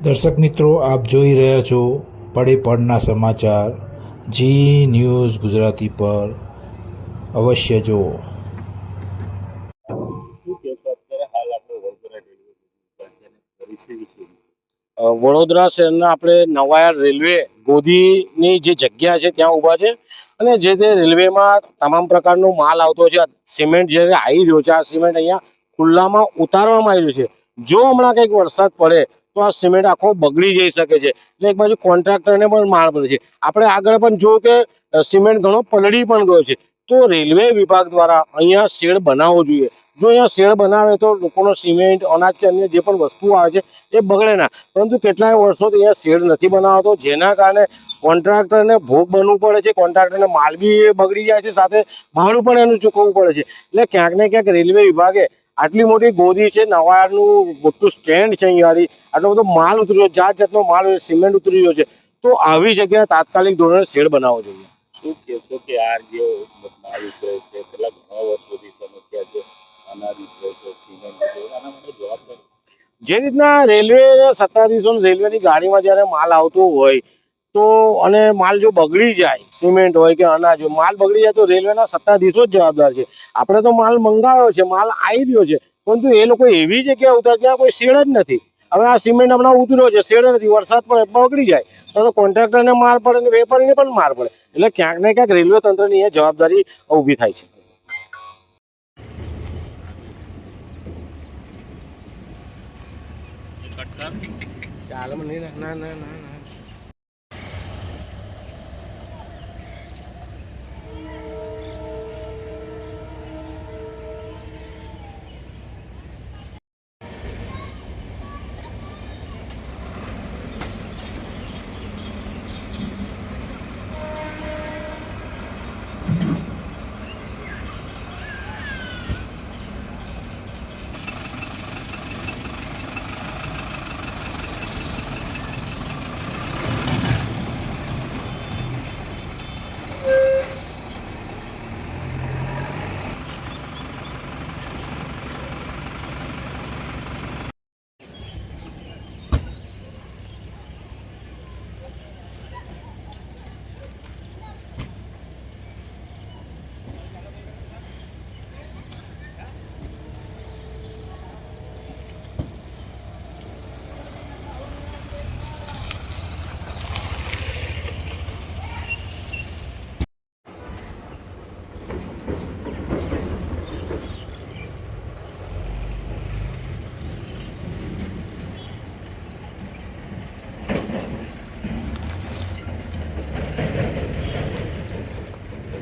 દર્શક મિત્રો, આપ જોઈ રહ્યા છો પડે પડના સમાચાર જી ન્યૂઝ ગુજરાતી પર અવશ્ય જુઓ. વડોદરા શહેરના આપણે નવાયાર રેલવે ગોધીની જે જગ્યા છે ત્યાં ઊભા છે અને જે તે રેલવેમાં તમામ પ્રકારનો માલ આવતો છે. સિમેન્ટ જ્યારે આવી રહ્યો છે, આ સિમેન્ટ અહીંયા ખુલ્લામાં ઉતારવામાં આવી રહ્યું છે. જો હમણાં કંઈક વરસાદ પડે તો આ સિમેન્ટ આખો બગડી જઈ શકે છે. એટલે એક બાજુ કોન્ટ્રાક્ટરને પણ માર પડે છે. આપણે આગળ પણ જોયું કે સિમેન્ટ ઘણો પલળી પણ ગયો છે. તો રેલવે વિભાગ દ્વારા અહીંયા શેડ બનાવવો જોઈએ. જો અહીંયા શેડ બનાવે તો લોકોનો સિમેન્ટ, અનાજ કે અન્ય જે પણ વસ્તુઓ આવે છે એ બગડે ના. પરંતુ કેટલાય વર્ષોથી અહીંયા શેડ નથી બનાવતો, જેના કારણે કોન્ટ્રાક્ટરને ભોગ બનવું પડે છે. કોન્ટ્રાક્ટરને માલ બી બગડી જાય છે, સાથે ભાડું પણ એનું ચૂકવવું પડે છે. એટલે ક્યાંક ને ક્યાંક રેલવે વિભાગે આટલી મોટી ગોધી છે, નવાયારનું મોટું સ્ટેન્ડ છે, અહીંયાથી આટલો બધો માલ ઉતર્યો, જાત જાતનો માલ, સિમેન્ટ ઉતરી રહ્યો છે, તો આવી જગ્યાએ તાત્કાલિક ધોરણે શેડ બનાવવો જોઈએ. શું કહેશો કે આ જે માલ ઉતરે છે, કેટલા ઘણા વર્ષોથી સમસ્યા છે, અનાજ ઉતરે છે, સિમેન્ટ ઉતરે છે, આના માટે જવાબદાર જે રીતના રેલવે સત્તાધીશો રેલવેની ગાડીમાં જ્યારે માલ આવતો હોય તો અને માલ જો બગડી જાય, સિમેન્ટ હોય કે અનાજ હોય, માલ બગડી જાય તો રેલવેના સત્તાધીશો જ જવાબદાર છે. આપણે તો માલ મંગાવ્યો છે, માલ આવી રહ્યો છે, પરંતુ એ લોકો એવી જગ્યાએ ઉતારે ત્યાં કોઈ શેડ જ નથી. હવે આ સિમેન્ટ હમણાં ઉતર્યો છે, શેડ નથી, વરસાદ પડે બગડી જાય તો કોન્ટ્રાક્ટરને માર પડે ને વેપારીને પણ માર પડે. એટલે ક્યાંક ને ક્યાંક રેલવે તંત્રની એ જવાબદારી ઊભી થાય છે. ચાલ મને ના ના ના ના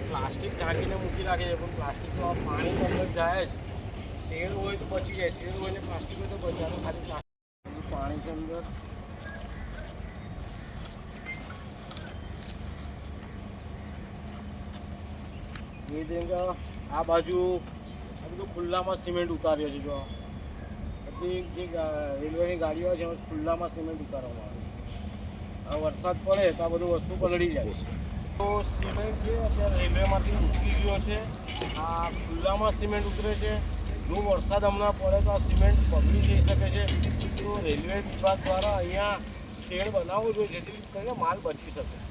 પ્લાસ્ટિક ઢાંકીને મૂકી રાખે છે, પણ પ્લાસ્ટિક તો પાણી અંદર જાય જ. શેડ હોય તો બચી જાય, શેડ હોય ને પ્લાસ્ટિક હોય તો બચારો ખાલી પ્લાસ્ટિક પાણી છે અંદર. એ દેંગા આ બાજુ આ બધું ખુલ્લામાં સિમેન્ટ ઉતાર્યો છે. જો બધી જે રેલવેની ગાડીઓ છે એમાં ખુલ્લામાં સિમેન્ટ ઉતારવામાં આવે છે. આ વરસાદ પડે તો આ બધું વસ્તુ પલળી જાય છે. તો સિમેન્ટ છે અત્યારે રેલવેમાંથી ઉતરી ગયો છે. આ ખુલ્લામાં સિમેન્ટ ઉતરે છે. જો વરસાદ હમણાં પડે તો આ સિમેન્ટ બગડી જઈ શકે છે. તો રેલવે વિભાગ દ્વારા અહીંયા શેડ બનાવવો જોઈએ, જેથી કરીને માલ બચી શકે.